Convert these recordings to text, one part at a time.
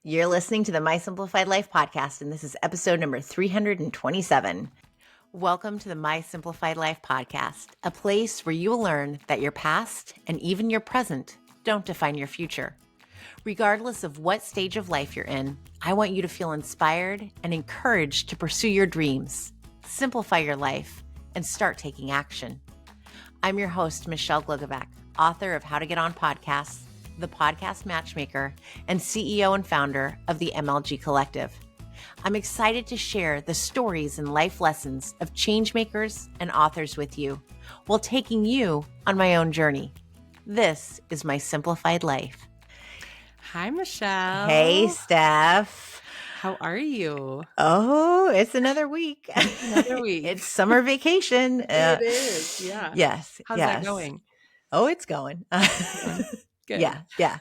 You're listening to the My Simplified Life podcast, and this is episode number 327. Welcome to the My Simplified Life podcast, a place where you will learn that your past and even your present don't define your future. Regardless of what stage of life you're in, I want you to feel inspired and encouraged to pursue your dreams, simplify your life, and start taking action. I'm your host, Michelle Glogovac, author of How to Get On Podcasts, the podcast matchmaker, and CEO and founder of the MLG Collective. I'm excited to share the stories and life lessons of changemakers and authors with you while taking you on my own journey. This is My Simplified Life. Hi, Michelle. Hey, Steph. How are you? Oh, it's another week. Another week. It's summer vacation. It is, yeah. Yes. How's that going? Oh, it's going. Good. Yeah.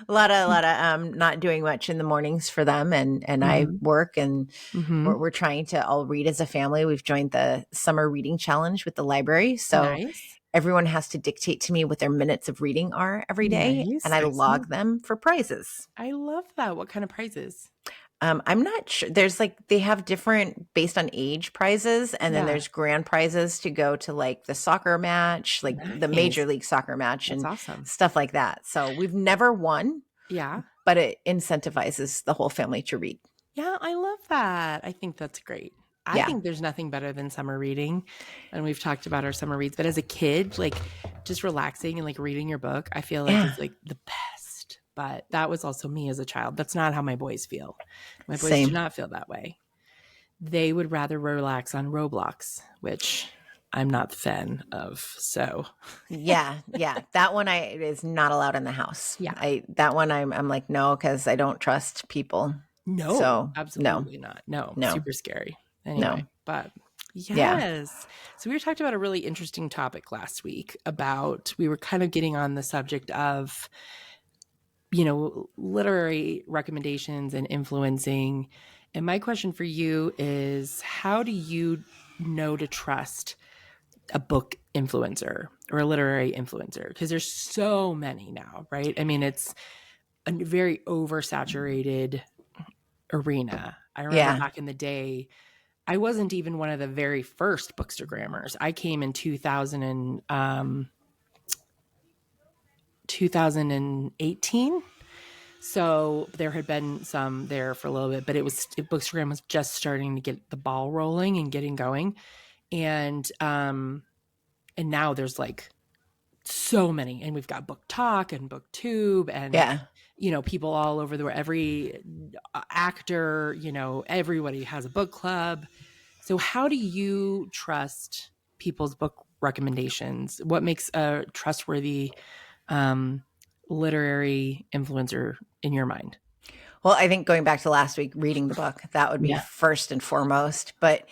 A lot of not doing much in the mornings for them, and I work, and we're trying to all read as a family. We've joined the summer reading challenge with the library, so Nice. everyone has to dictate to me what their minutes of reading are every day, Nice. and I Excellent. log them for prizes. I love that. What kind of prizes? I'm not sure. There's they have different based on age prizes, and then Yeah. there's grand prizes to go to the soccer match, the Nice. Major League Soccer match, That's and awesome. stuff like that. So we've never won, Yeah. but it incentivizes the whole family to read. Yeah, I love that. I think that's great. I Yeah. think there's nothing better than summer reading. And we've talked about our summer reads, but as a kid, just relaxing and reading your book, I feel it's the best. But that was also me as a child. That's not how my boys feel. My boys Same. do not feel that way. They would rather relax on Roblox, which I'm not a fan of. So Yeah. That one is not allowed in the house. Yeah. That one I'm like, no, because I don't trust people. no, So, absolutely not. No, super scary. Anyway, but yes. Yeah. So we were talking about a really interesting topic last week we were kind of getting on the subject of, literary recommendations and influencing. And my question for you is, how do you know to trust a book influencer or a literary influencer? Because there's so many now, right? I mean, it's a very oversaturated arena. I remember back in the day, I wasn't even one of the very first bookstagrammers. I came in 2018. So there had been some there for a little bit, but Bookstagram was just starting to get the ball rolling and getting going. And now there's so many, and we've got Book Talk and BookTube and people all over every actor, everybody has a book club. So how do you trust people's book recommendations? What makes a trustworthy literary influencer in your mind? Well, I think going back to last week, reading the book, that would be first and foremost. But,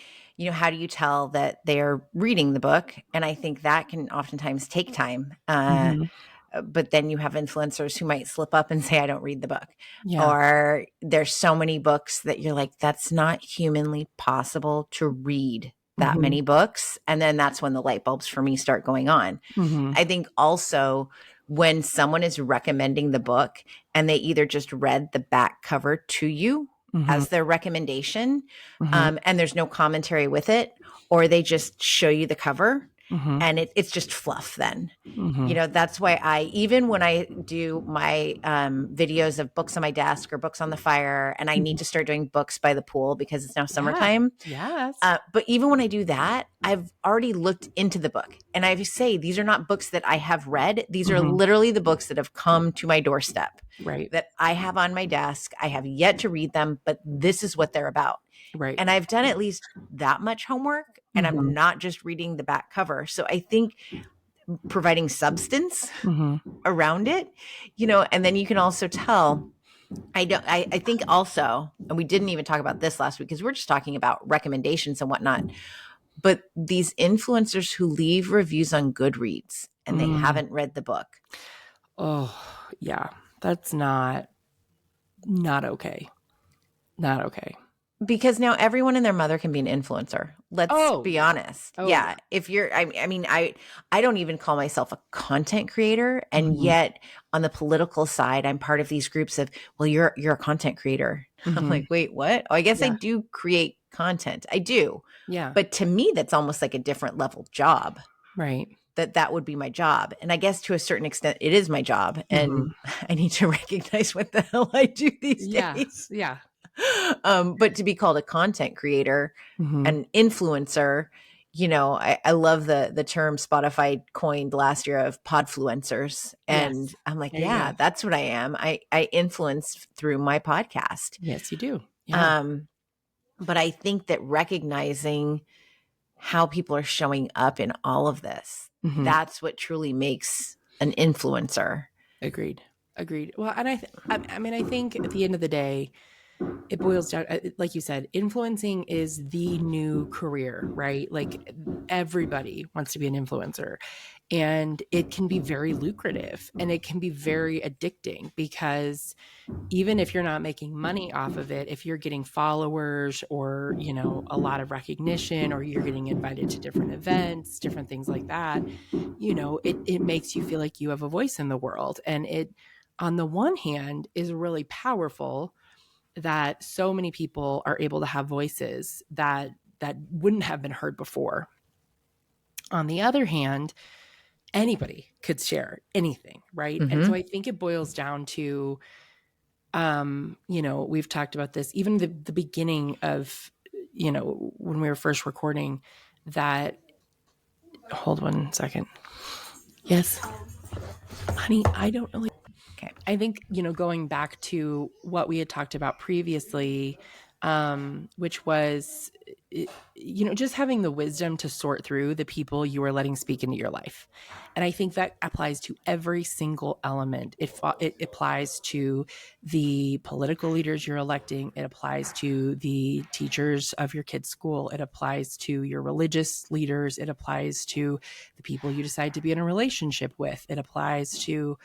how do you tell that they're reading the book? And I think that can oftentimes take time. But then you have influencers who might slip up and say, I don't read the book. Yeah. Or there's so many books that you're like, that's not humanly possible to read that many books. And then that's when the light bulbs for me start going on. I think also when someone is recommending the book and they either just read the back cover to you as their recommendation, and there's no commentary with it, or they just show you the cover and it's just fluff then. That's why even when I do my videos of books on my desk or books on the fire, and I need to start doing books by the pool because it's now summertime. Yes. But even when I do that, I've already looked into the book, and I say, these are not books that I have read. These are literally the books that have come to my doorstep, right? That I have on my desk. I have yet to read them, but this is what they're about. Right. And I've done at least that much homework, and I'm not just reading the back cover. So I think providing substance around it, and then you can also tell. I think also, and we didn't even talk about this last week because we're just talking about recommendations and whatnot, but these influencers who leave reviews on Goodreads and they haven't read the book. Oh, yeah. That's not okay. Not okay. Because now everyone and their mother can be an influencer. Let's Oh be yeah. honest. Oh Yeah. yeah. If you're, I mean, I don't even call myself a content creator. And Mm-hmm. yet on the political side, I'm part of these groups of, well, you're a content creator. I'm Mm-hmm. like, wait, what? Oh, I guess I Yeah. do create content. I do. Yeah. But to me, that's almost like a different level job. Right. That would be my job. And I guess to a certain extent, it is my job. Mm-hmm. And I need to recognize what the hell I do these Yeah. days. Yeah. But to be called a content creator, Mm-hmm. an influencer, I love the term Spotify coined last year of podfluencers. And Yes. I'm like, There you yeah, go. that's what I am. I influence through my podcast. Yes, you do. Yeah. Um, but I think that recognizing how people are showing up in all of this, Mm-hmm. that's what truly makes an influencer. Agreed. Agreed. Well, and I mean, I think at the end of the day, it boils down, like you said, influencing is the new career, right? Like everybody wants to be an influencer, and it can be very lucrative and it can be very addicting because even if you're not making money off of it, if you're getting followers or, a lot of recognition, or you're getting invited to different events, different things like that, it makes you feel like you have a voice in the world. And it, on the one hand, is really powerful that so many people are able to have voices that wouldn't have been heard before. On the other hand, anybody could share anything, right? And so Mm-hmm. I think it boils down to we've talked about this even the beginning of, when we were first recording, that hold 1 second. Yes, honey, I don't really. Okay. I think, going back to what we had talked about previously, which was, just having the wisdom to sort through the people you are letting speak into your life. And I think that applies to every single element. It applies to the political leaders you're electing. It applies to the teachers of your kid's school. It applies to your religious leaders. It applies to the people you decide to be in a relationship with. It applies to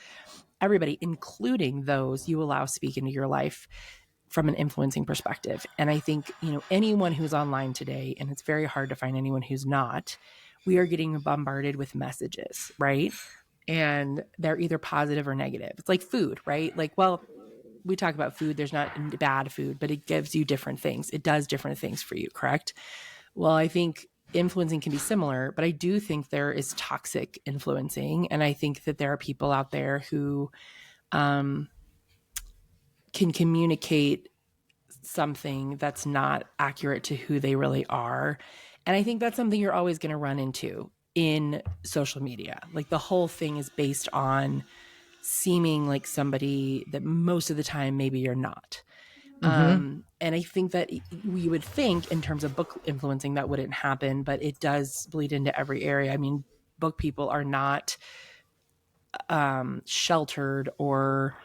everybody, including those you allow speak into your life from an influencing perspective. And I think, anyone who's online today, and it's very hard to find anyone who's not, we are getting bombarded with messages, right? And they're either positive or negative. It's like food, right? Like, well, we talk about food, there's not bad food, but it gives you different things. It does different things for you, correct? Well, I think influencing can be similar, but I do think there is toxic influencing. And I think that there are people out there who can communicate something that's not accurate to who they really are. And I think that's something you're always going to run into in social media. Like the whole thing is based on seeming like somebody that most of the time maybe you're not. Mm-hmm. And I think that we would think in terms of book influencing that wouldn't happen, but it does bleed into every area. I mean, book people are not sheltered or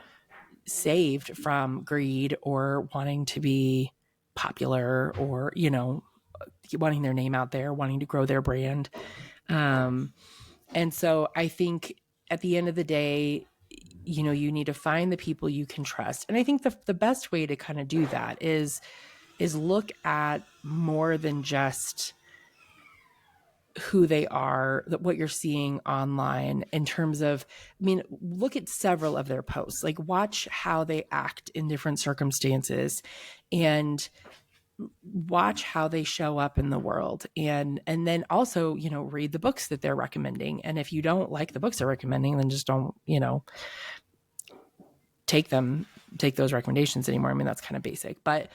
saved from greed or wanting to be popular or, wanting their name out there, wanting to grow their brand. And so I think at the end of the day, you need to find the people you can trust. And I think the best way to kind of do that is look at more than just who they are, what you're seeing online in terms of, I mean, look at several of their posts, like watch how they act in different circumstances and watch how they show up in the world. And then also, read the books that they're recommending. And if you don't like the books they're recommending, then just don't, take those recommendations anymore. I mean, that's kind of basic, but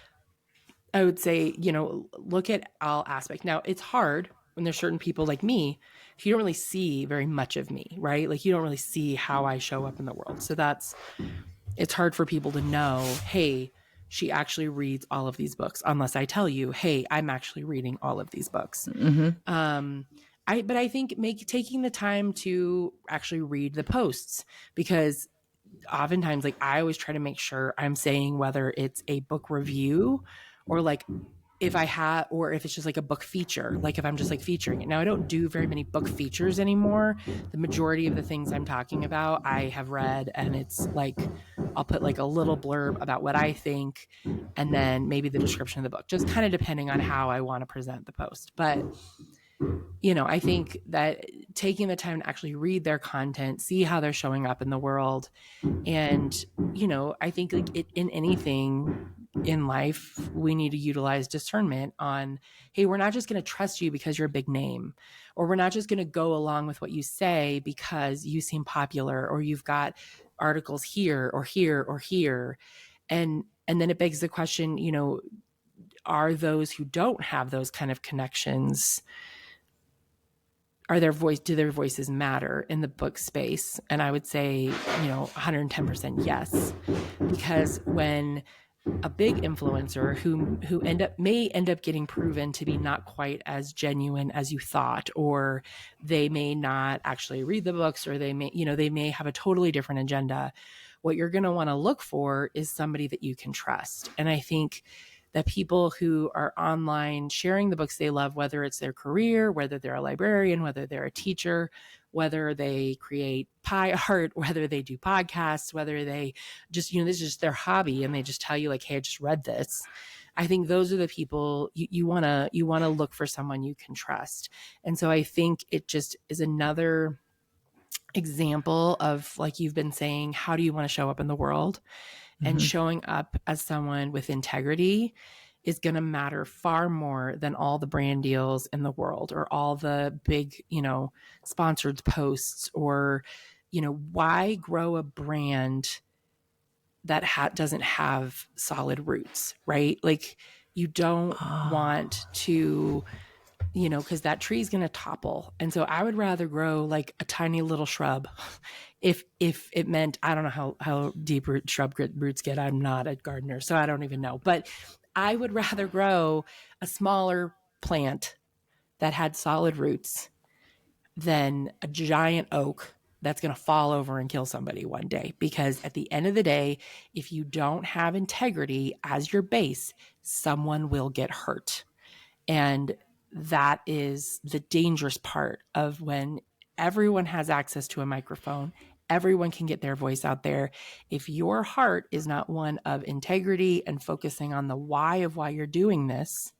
I would say, look at all aspects. Now, it's hard when there's certain people like me, if you don't really see very much of me, right? Like you don't really see how I show up in the world. So it's hard for people to know, hey, she actually reads all of these books, unless I tell you, hey, I'm actually reading all of these books. Mm-hmm. But I think taking the time to actually read the posts, because oftentimes, like I always try to make sure I'm saying whether it's a book review or like if I have, or if it's just like a book feature, like if I'm just like featuring it. Now, I don't do very many book features anymore. The majority of the things I'm talking about, I have read, and it's like, I'll put like a little blurb about what I think, and then maybe the description of the book, just kind of depending on how I want to present the post. But I think that taking the time to actually read their content, see how they're showing up in the world. And, I think like in anything in life, we need to utilize discernment on, hey, we're not just going to trust you because you're a big name, or we're not just going to go along with what you say because you seem popular, or you've got articles here or here or here. And then it begs the question, are those who don't have those kind of connections, do their voices matter in the book space? And I would say, 110% yes. Because when a big influencer who may end up getting proven to be not quite as genuine as you thought, or they may not actually read the books, or they may have a totally different agenda, what you're going to want to look for is somebody that you can trust. And I think that people who are online sharing the books they love, whether it's their career, whether they're a librarian, whether they're a teacher, whether they create pie art, whether they do podcasts, whether they just, this is just their hobby, and they just tell you like, hey, I just read this. I think those are the people you want to look for, someone you can trust. And so I think it just is another example of, like you've been saying, how do you want to show up in the world? And showing up as someone with integrity is going to matter far more than all the brand deals in the world, or all the big, sponsored posts, or, why grow a brand that doesn't have solid roots, right? Like, you don't want to, because that tree is going to topple. And so I would rather grow like a tiny little shrub. If it meant, I don't know how deep shrub roots get. I'm not a gardener, so I don't even know. But I would rather grow a smaller plant that had solid roots than a giant oak that's going to fall over and kill somebody one day. Because at the end of the day, if you don't have integrity as your base, someone will get hurt. And that is the dangerous part of when everyone has access to a microphone. Everyone can get their voice out there. If your heart is not one of integrity and focusing on the why of why you're doing this,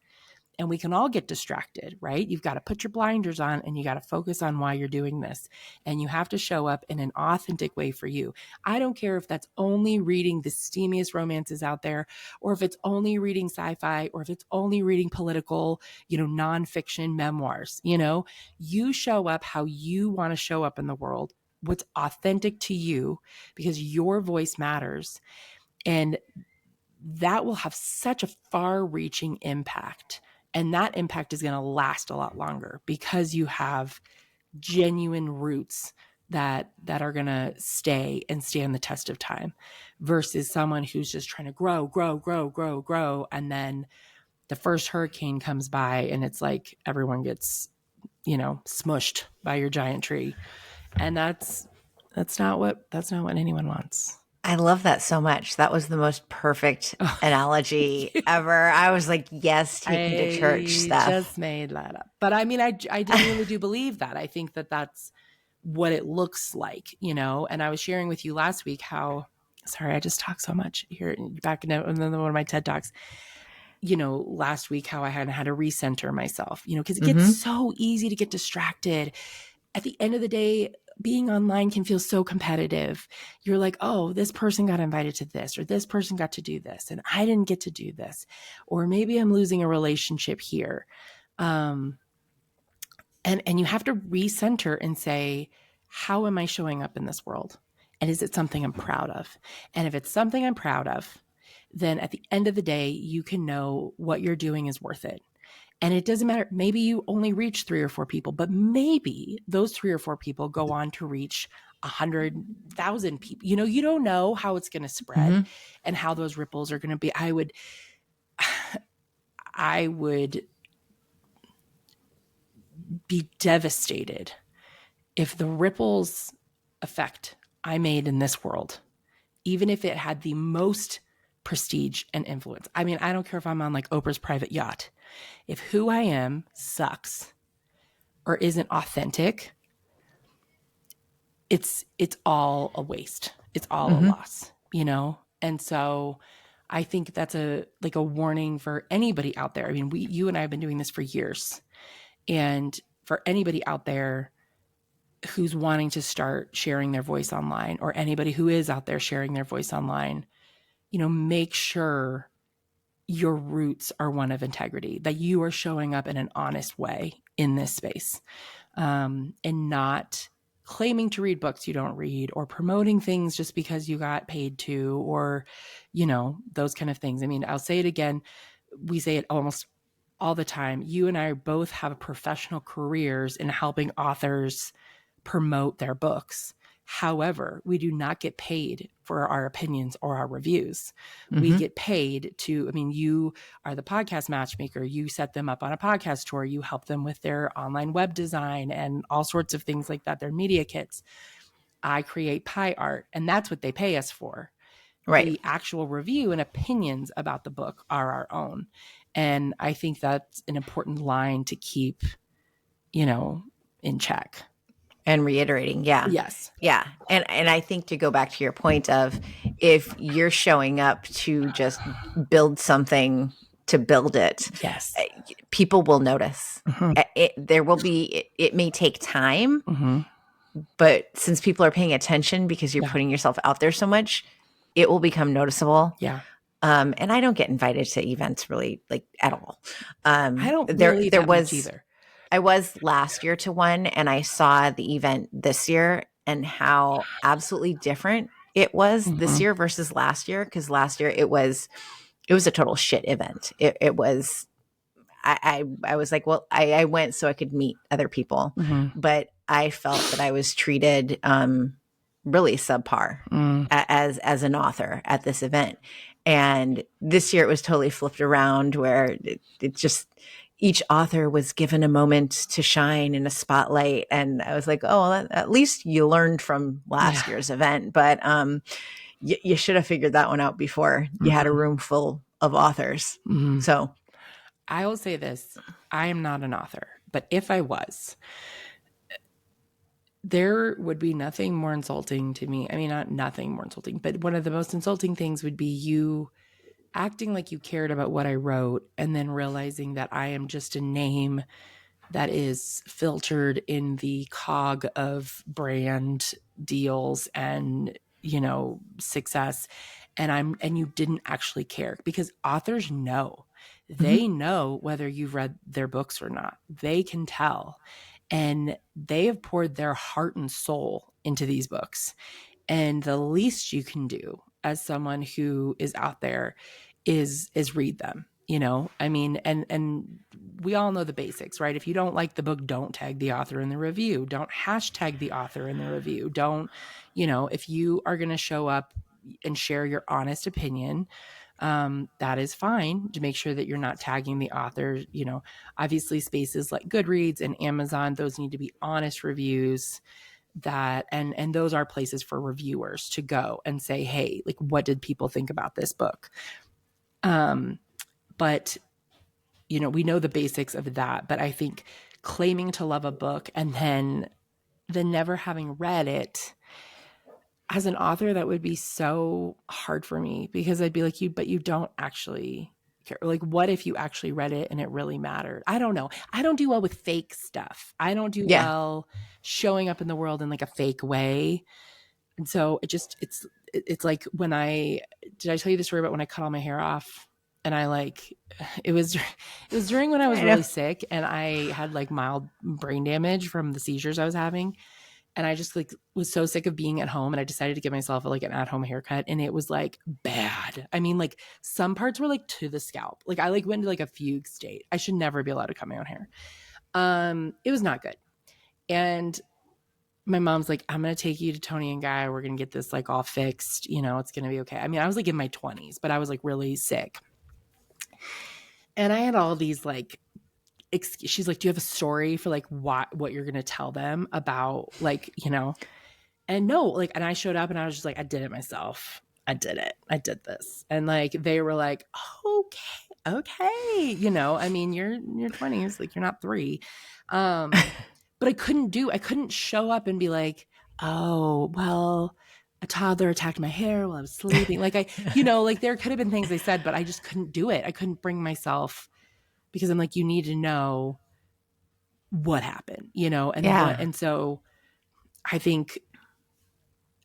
and we can all get distracted, right? You've got to put your blinders on, and you got to focus on why you're doing this. And you have to show up in an authentic way for you. I don't care if that's only reading the steamiest romances out there, or if it's only reading sci-fi, or if it's only reading political, nonfiction memoirs. You show up how you want to show up in the world, what's authentic to you, because your voice matters. And that will have such a far-reaching impact. And that impact is going to last a lot longer, because you have genuine roots that are going to stand the test of time, versus someone who's just trying to grow. And then the first hurricane comes by, and it's like everyone gets, smushed by your giant tree. And that's not what anyone wants. I love that so much. That was the most perfect analogy ever. I was like, yes, take me to church stuff. I just made that up. But I mean, I really do believe that. I think that that's what it looks like, and I was sharing with you last week how, sorry, I just talk so much here back in one of my TED Talks, last week, how I had to recenter myself, because it gets so easy to get distracted. At the end of the day, being online can feel so competitive. You're like, oh, this person got invited to this, or this person got to do this, and I didn't get to do this. Or maybe I'm losing a relationship here. And you have to recenter and say, how am I showing up in this world? And is it something I'm proud of? And if it's something I'm proud of, then at the end of the day, you can know what you're doing is worth it. And it doesn't matter. Maybe you only reach 3 or 4 people, but maybe those 3 or 4 people go on to reach 100,000 people. You don't know how it's going to spread and how those ripples are going to be. I would be devastated if the ripples effect I made in this world, even if it had the most prestige and influence. I mean, I don't care if I'm on like Oprah's private yacht. If who I am sucks or isn't authentic, it's all a waste. It's all a loss, you know? And so I think that's a warning for anybody out there. I mean, you and I have been doing this for years. And for anybody out there who's wanting to start sharing their voice online, or anybody who is out there sharing their voice online, you know, make sure your roots are one of integrity, that you are showing up in an honest way in this space, and not claiming to read books you don't read, or promoting things just because you got paid to, or, you know, those kind of things. I mean, I'll say it again. We say it almost all the time. You and I both have professional careers in helping authors promote their books. However, we do not get paid for our opinions or our reviews. We get paid to, I mean, you are the podcast matchmaker. You set them up on a podcast tour. You help them with their online web design and all sorts of things like that, their media kits. I create pie art, and that's what they pay us for. Right. The actual review and opinions about the book are our own. And I think that's an important line to keep, you know, in check. And reiterating. Yeah. Yes. Yeah. And I think, to go back to your point of, if you're showing up to just build something to build it, Yes, people will notice. It may take time, but since people are paying attention because you're putting yourself out there so much, it will become noticeable. Yeah. And I don't get invited to events really, like, at all. I don't there believe that was much either. I was last year to one, and I saw the event this year and how absolutely different it was this year versus last year. Because last year it was a total shit event. It was, I was like, well, I went so I could meet other people, but I felt that I was treated really subpar as an author at this event. And this year it was totally flipped around, where it just, each author was given a moment to shine in a spotlight. And I was like, oh, well, at least you learned from last year's event. But you should have figured that one out before you had a room full of authors. So I will say this. I am not an author, but if I was, there would be nothing more insulting to me. I mean, not nothing more insulting, but one of the most insulting things would be you acting like you cared about what I wrote and then realizing that I am just a name that is filtered in the cog of brand deals and, you know, success. And you didn't actually care, because authors know. They know whether you've read their books or not. They can tell. And they have poured their heart and soul into these books. And the least you can do as someone who is out there is read them, you know? I mean, and we all know the basics, right? If you don't like the book, don't tag the author in the review. Don't hashtag the author in the review. Don't, you know, if you are going to show up and share your honest opinion, that is fine, to make sure that you're not tagging the author. You know, obviously spaces like Goodreads and Amazon, those need to be honest reviews, that and those are places for reviewers to go and say, hey, like, what did people think about this book? But you know, we know the basics of that. But I think claiming to love a book and then never having read it, as an author, that would be so hard for me, because I'd be like, but you don't actually care. Like, what if you actually read it and it really mattered? I don't know. I don't do well with fake stuff. I don't do well showing up in the world in like a fake way. And so it's like, when did I tell you the story about when I cut all my hair off? And it was during when I was really sick, and I had like mild brain damage from the seizures I was having. And I just like was so sick of being at home, and I decided to give myself like an at-home haircut, and it was like bad. I mean, like, some parts were like to the scalp. Like, I like went into like a fugue state. I should never be allowed to cut my own hair. It was not good. And my mom's like, I'm going to take you to Tony and Guy. We're going to get this like all fixed. You know, it's going to be okay. I mean, I was like in my 20s, but I was like really sick. And I had all these like, she's like, do you have a story for like what you're going to tell them about, like, you know? And no, like, and I showed up and I was just like, I did it myself. I did it. I did this. And like, they were like, okay. I mean, you're in your 20s, like you're not 3. But I couldn't show up and be like, oh, well, a toddler attacked my hair while I was sleeping. Like like there could have been things they said, but I just couldn't do it. I couldn't bring myself, because I'm like, you need to know what happened, and so I think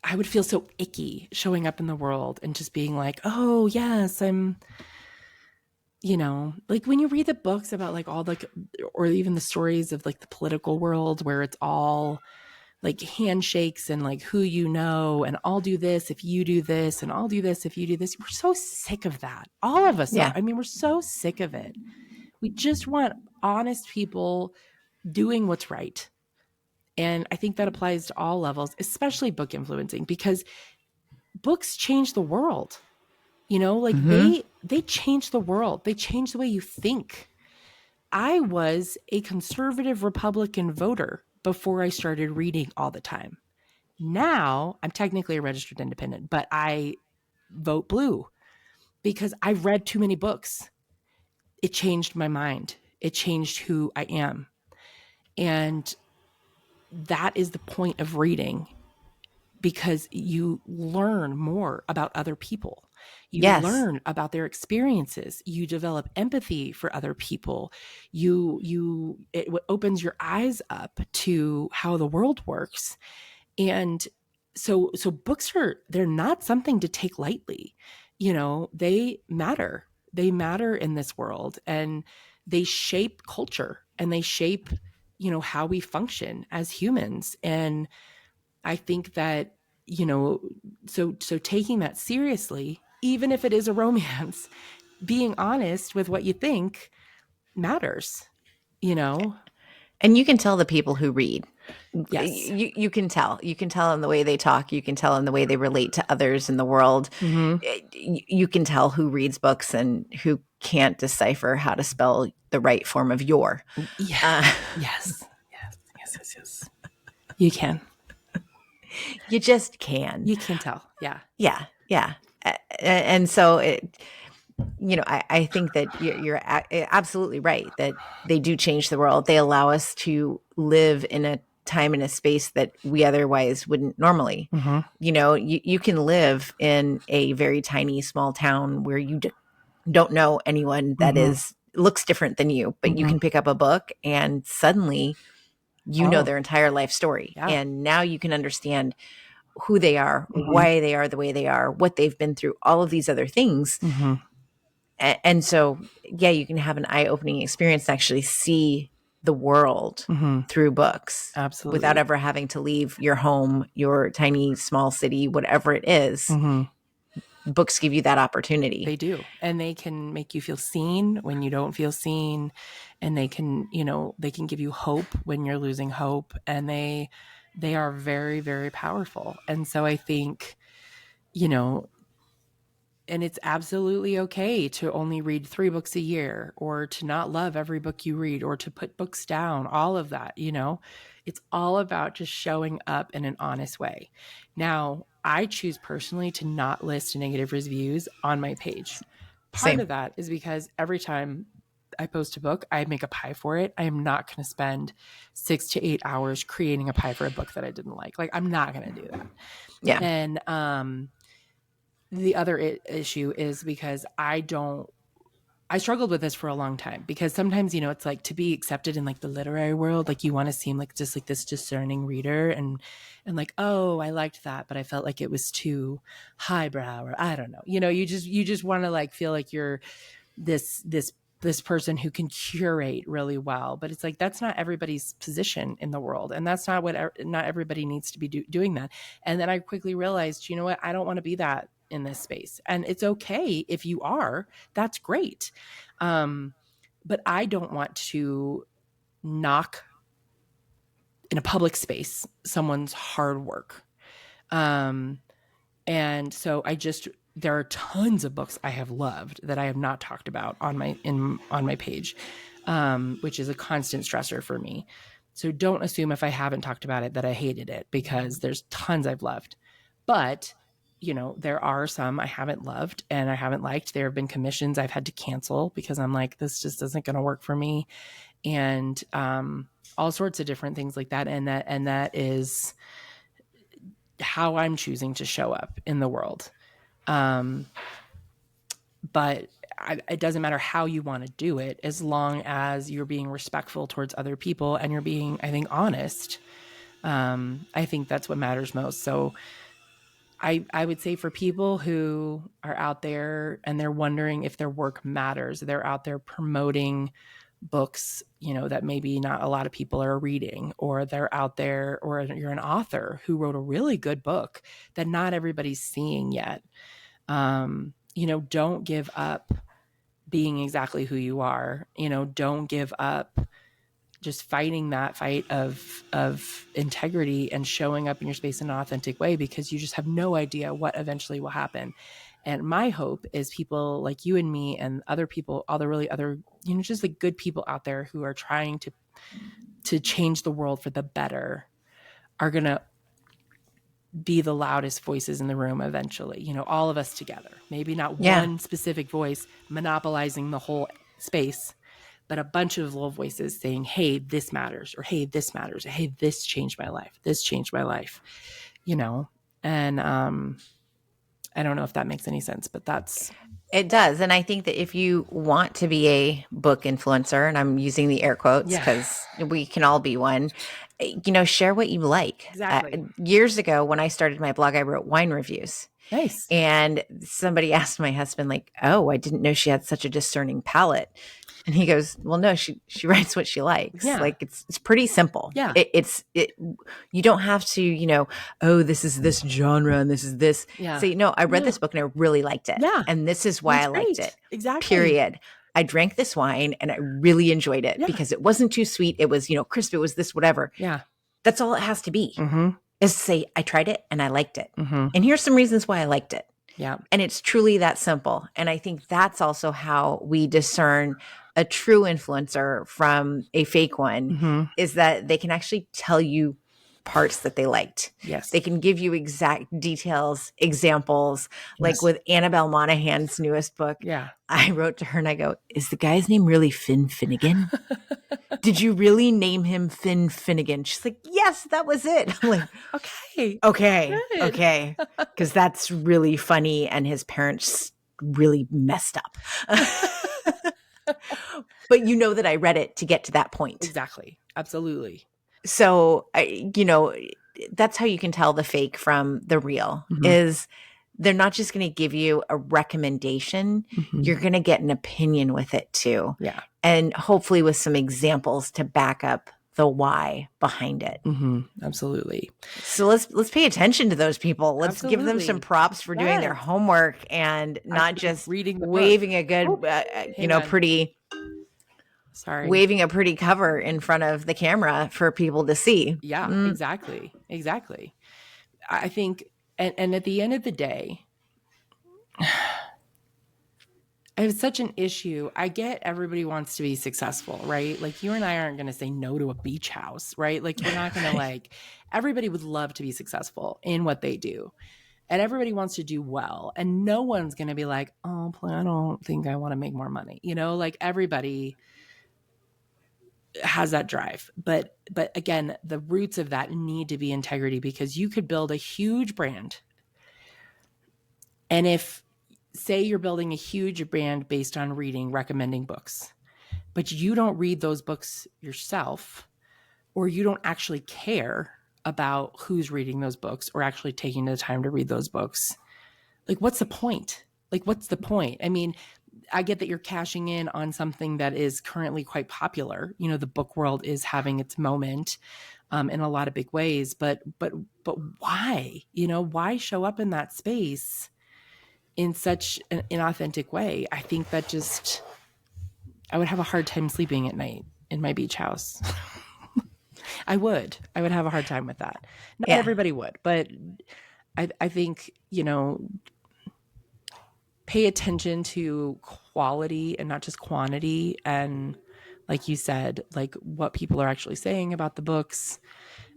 I would feel so icky showing up in the world and just being like, oh yes, I'm, like when you read the books about like all like, or even the stories of like the political world where it's all like handshakes and like who and I'll do this if you do this and I'll do this if you do this. We're so sick of that. All of us are. I mean, we're so sick of it. We just want honest people doing what's right. And I think that applies to all levels, especially book influencing, because books change the world. Like they change the world. They change the way you think. I was a conservative Republican voter before I started reading all the time. Now I'm technically a registered independent, but I vote blue because I read too many books. It changed my mind. It changed who I am. And that is the point of reading, because you learn more about other people. You learn about their experiences. You develop empathy for other people. It opens your eyes up to how the world works. And so books they're not something to take lightly. They matter. They matter in this world, and they shape culture, and they shape, how we function as humans. And I think that, so taking that seriously, even if it is a romance, being honest with what you think matters, And you can tell the people who read. Yes. You can tell. You can tell in the way they talk. You can tell in the way they relate to others in the world. You can tell who reads books and who can't decipher how to spell the right form of your. Yes. You can. You just can. You can tell. Yeah. Yeah. And so I think that you're absolutely right that they do change the world. They allow us to live in a time and a space that we otherwise wouldn't normally. You can live in a very tiny, small town where you don't know anyone that looks different than you, but you can pick up a book and suddenly know their entire life story. Yeah. And now you can understand who they are, why they are the way they are, what they've been through, all of these other things. And so, you can have an eye-opening experience to actually see the world through books. Absolutely. Without ever having to leave your home, your tiny, small city, whatever it is. Books give you that opportunity. They do. And they can make you feel seen when you don't feel seen. And they can, they can give you hope when you're losing hope. And they are very, very powerful. And so I think, and it's absolutely okay to only read 3 books a year, or to not love every book you read, or to put books down, all of that, it's all about just showing up in an honest way. Now, I choose personally to not list negative reviews on my page. Part of that is because every time I post a book, I make a pie for it. I am not going to spend 6 to 8 hours creating a pie for a book that I didn't like. Like, I'm not going to do that. Yeah. And, the other issue is because I struggled with this for a long time, because sometimes, it's like, to be accepted in like the literary world, like you want to seem like just like this discerning reader and like, oh, I liked that, but I felt like it was too highbrow, or I don't know, you just want to like feel like you're this person who can curate really well. But it's like, that's not everybody's position in the world. And that's not not everybody needs to be doing that. And then I quickly realized, you know what, I don't want to be that in this space. And it's okay if you are, that's great. But I don't want to knock in a public space someone's hard work. And so there are tons of books I have loved that I have not talked about on my page, which is a constant stressor for me. So don't assume if I haven't talked about it that I hated it, because there's tons I've loved. But there are some I haven't loved and I haven't liked. There have been commissions I've had to cancel because I'm like, this just isn't going to work for me. And all sorts of different things like that. And that is how I'm choosing to show up in the world. But it doesn't matter how you want to do it, as long as you're being respectful towards other people and you're being, I think, honest. I think that's what matters most. So I would say for people who are out there and they're wondering if their work matters, they're out there promoting books, that maybe not a lot of people are reading, or they're out there, or you're an author who wrote a really good book that not everybody's seeing yet. Don't give up being exactly who you are. Don't give up just fighting that fight of integrity and showing up in your space in an authentic way, because you just have no idea what eventually will happen. And my hope is people like you and me and other people, all the really other, just the good people out there who are trying to change the world for the better, are going to be the loudest voices in the room eventually, all of us together, maybe not one specific voice monopolizing the whole space, but a bunch of little voices saying, hey, this matters, or hey, this matters, or hey, this changed my life. This changed my life, and I don't know if that makes any sense, but it does. And I think that if you want to be a book influencer, and I'm using the air quotes because we can all be one, share what you like. Exactly. Years ago, when I started my blog, I wrote wine reviews. Nice. And somebody asked my husband, like, oh, I didn't know she had such a discerning palate. And he goes, well, no, she writes what she likes. Yeah. Like it's pretty simple. Yeah. You don't have to, oh, this is this genre and this is this. Yeah. Say, no, I read this book and I really liked it. Yeah. And this is why I liked it. Exactly. Period. I drank this wine and I really enjoyed it because it wasn't too sweet. It was, crisp. It was this, whatever. Yeah. That's all it has to be. Is to say, I tried it and I liked it. And here's some reasons why I liked it. Yeah. And it's truly that simple. And I think that's also how we discern a true influencer from a fake one, is that they can actually tell you parts that they liked. Yes. They can give you exact details, examples, like with Annabelle Monahan's newest book. Yeah. I wrote to her and I go, is the guy's name really Finn Finnegan? Did you really name him Finn Finnegan? She's like, yes, that was it. I'm like, okay. Because that's really funny. And his parents really messed up. But that I read it to get to that point. Exactly. Absolutely. So, that's how you can tell the fake from the real, is they're not just going to give you a recommendation. You're going to get an opinion with it too. Yeah. And hopefully with some examples to back up the why behind it. Absolutely. So let's pay attention to those people. Let's give them some props for doing their homework and not just waving a good, pretty... Sorry. Waving a pretty cover in front of the camera for people to see. Yeah, exactly. I think, and at the end of the day, I have such an issue. I get everybody wants to be successful, right? Like you and I aren't going to say no to a beach house, right? Like we're not going to everybody would love to be successful in what they do. And everybody wants to do well. And no one's going to be like, oh, I don't think I want to make more money. Everybody has that drive. But again, the roots of that need to be integrity, because you could build a huge brand. And if, say you're building a huge brand based on recommending books, but you don't read those books yourself, or you don't actually care about who's reading those books or actually taking the time to read those books, what's the point? What's the point? I mean, I get that you're cashing in on something that is currently quite popular. The book world is having its moment in a lot of big ways, but why? Why show up in that space in such an inauthentic way? I think that I would have a hard time sleeping at night in my beach house. I would have a hard time with that. Not everybody would, but I think, pay attention to quality and not just quantity. And like you said, what people are actually saying about the books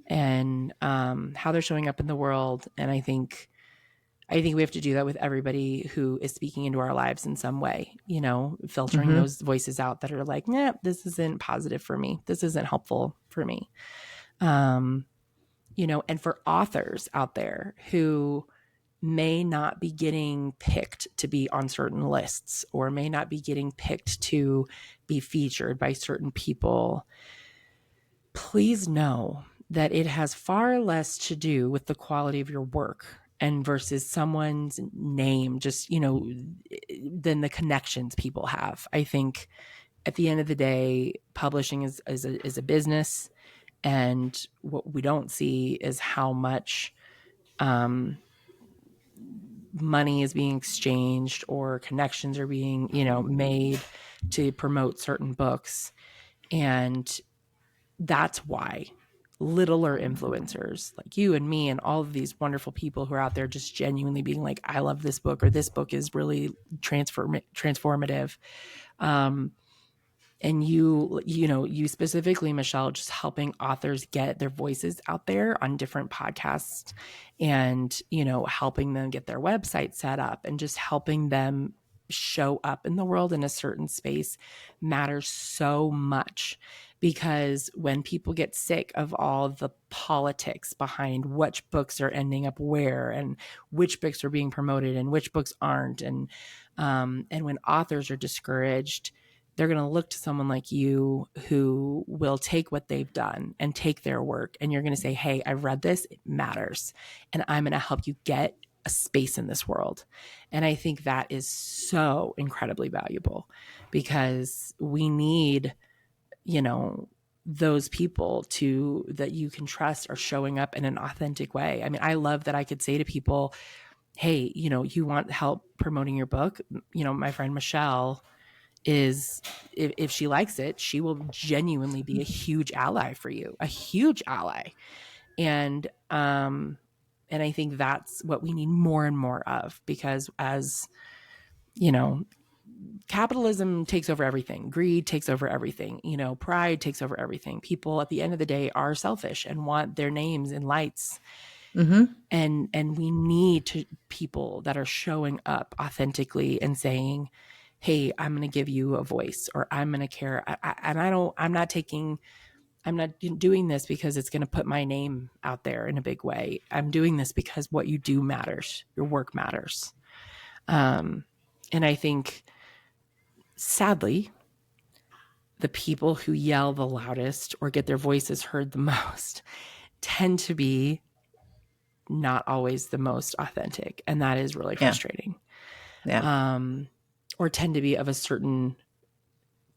and how they're showing up in the world. And I think I think we have to do that with everybody who is speaking into our lives in some way, filtering those voices out that are like, nah, this isn't positive for me. This isn't helpful for me. And for authors out there who may not be getting picked to be on certain lists or may not be getting picked to be featured by certain people, please know that it has far less to do with the quality of your work and versus someone's name, just, than the connections people have. I think at the end of the day, publishing is a business. And what we don't see is how much money is being exchanged or connections are being, made to promote certain books. And that's why littler influencers like you and me and all of these wonderful people who are out there just genuinely being like, I love this book, or this book is really transformative. And you specifically, Michelle, just helping authors get their voices out there on different podcasts and, helping them get their website set up and just helping them show up in the world in a certain space matters so much. Because when people get sick of all the politics behind which books are ending up where and which books are being promoted and which books aren't, and when authors are discouraged, they're going to look to someone like you who will take what they've done and take their work. And you're going to say, hey, I've read this, it matters. And I'm going to help you get a space in this world. And I think that is so incredibly valuable because we need, those people that you can trust are showing up in an authentic way. I mean, I love that I could say to people, hey, you want help promoting your book? My friend Michelle is, if she likes it, she will genuinely be a huge ally for you, a huge ally. And I think that's what we need more and more of, because as capitalism takes over everything, greed takes over everything, pride takes over everything. People at the end of the day are selfish and want their names in lights. And we need people that are showing up authentically and saying, hey, I'm going to give you a voice, or I'm going to care. I'm not doing this because it's going to put my name out there in a big way. I'm doing this because what you do matters. Your work matters. And I think, sadly, the people who yell the loudest or get their voices heard the most tend to be not always the most authentic. And that is really frustrating. Yeah. Or tend to be of a certain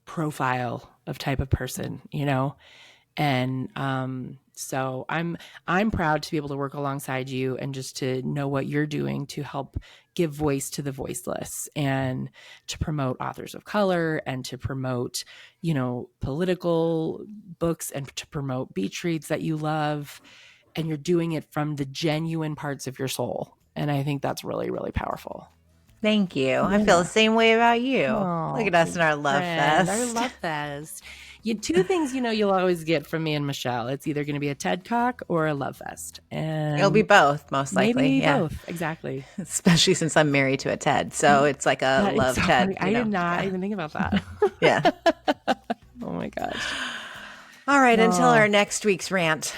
profile of type of person, And so I'm proud to be able to work alongside you and just to know what you're doing to help give voice to the voiceless and to promote authors of color and to promote, political books and to promote beach reads that you love. And you're doing it from the genuine parts of your soul. And I think that's really, really powerful. Thank you. Yeah. I feel the same way about you. Oh, look at us in our love fest. Our love fest. Two things, you'll always get from me and Michelle. It's either going to be a TED Talk or a love fest. And it'll be both, most likely. Maybe both. Exactly. Especially since I'm married to a TED. So it's like a love TED. I did not even think about that. Yeah. Oh my gosh. All right. Until our next week's rant.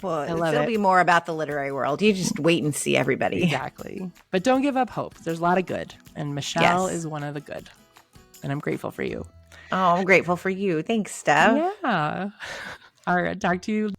Well, it'll be more about the literary world. You just wait and see, everybody. Exactly. But don't give up hope. There's a lot of good. And Michelle is one of the good. And I'm grateful for you. Oh, I'm grateful for you. Thanks, Steph. Yeah. All right. Talk to you